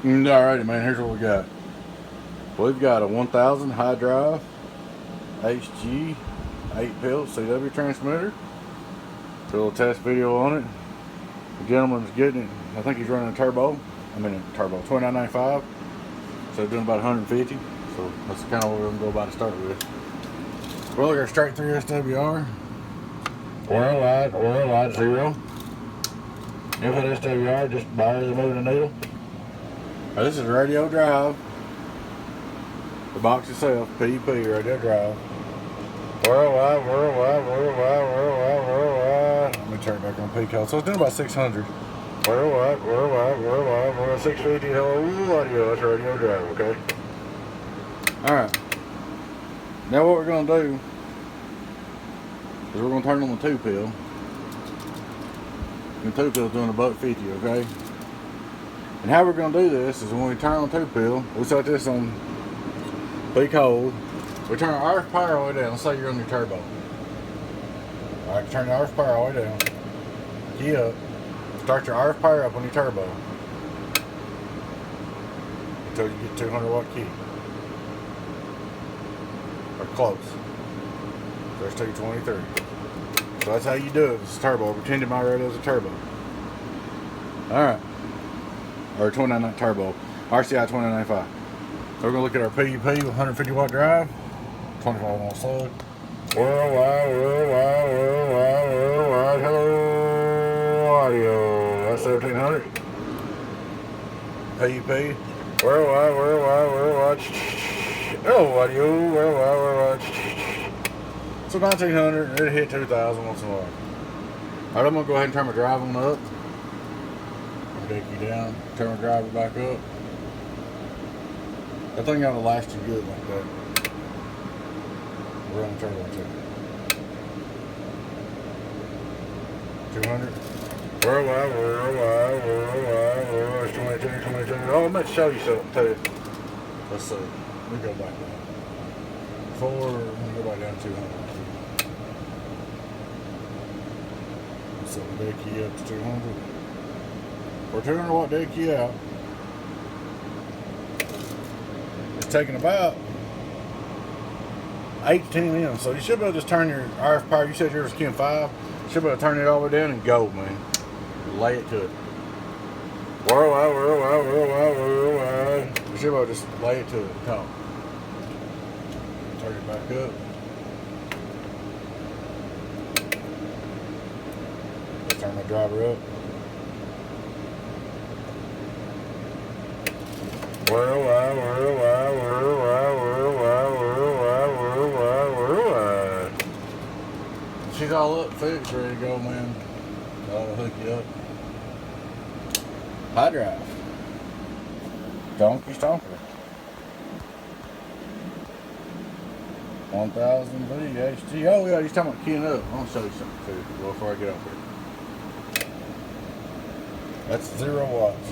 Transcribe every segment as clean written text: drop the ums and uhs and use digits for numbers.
Alrighty, man, here's what we got. We've got a 1000 high drive HG-8Pill CW transmitter. Did a little test video on it. The gentleman's getting it. I think he's running a turbo. I mean a turbo, 2995. So doing about 150. So that's kind of what we're gonna go about to start with. We're looking at straight through SWR. Oil light 0. Input SWR, just bars are moving the needle. Now this is radio drive. The box itself, PEP radio drive. Worldwide. Let me turn it back on P code. So it's doing about 600. Worldwide, 650. Hello, audio. That's radio drive, okay? Alright. Now what we're going to do is we're going to turn on the 2-pill. The 2-pill is doing about 50, okay? And how we're going to do this is when we turn on the 2-pill, we set this on peak hold. We turn our RF power all the way down. Let's say you're on your turbo. Alright, turn the RF power all the way down. Key up. Start your RF power up on your turbo until you get 200 watt key. Or close. There's 223. So that's how you do it. It's a turbo. Pretending my radio is a turbo. Alright. Or 29 turbo. RCI 2995. So we're going to look at our PEP with 150 watt drive. 25 watt slug. Worldwide. Hello, audio. That's 1700. PEP. Worldwide. Hello, audio. Worldwide. So 1900. It'll hit 2000 once in a while. Alright, I'm going to go ahead and turn my drive on up. Deck you down. Turn my driver back up. That thing ought to last you good like that. We're on the turbo check. 200. Worldwide. 22. Oh, I meant to show you something too. Let's see. Let me go back down. Let me go back down to 200. Let's set the deck key up to 200. For 200 watt deck key out. Taking about 8 to 10 in, so you should be able to just turn your RF power. You said yours was Kin 5. You should be able to turn it all the way down and go, man. Lay it to it. Worldwide. You should be able to just lay it to it. Come. Turn it back up. Turn my driver up. Worldwide. She's all up, fixed, ready to go, man. I'll hook you up. High drive. Donkey Stomper 1000HD-HG. Oh yeah, he's talking about keying up. I want to show you something too before I get up here. That's 0 watts.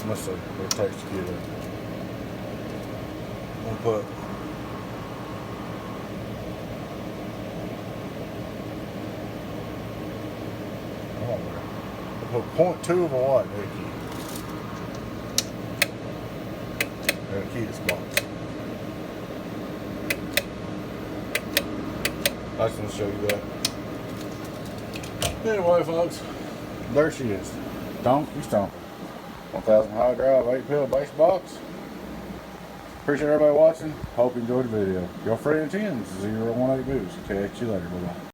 Let's see, we'll text the kid up. We'll put we'll put 0.2 of a watt there, key. There's a key this box. I just want to show you that. Anyway, folks, there she is. Donkey Stomper. 1000 high drive 8-pill base box. Appreciate everybody watching. Hope you enjoyed the video. Your friend 10 018 Boost. Catch you later. Bye bye.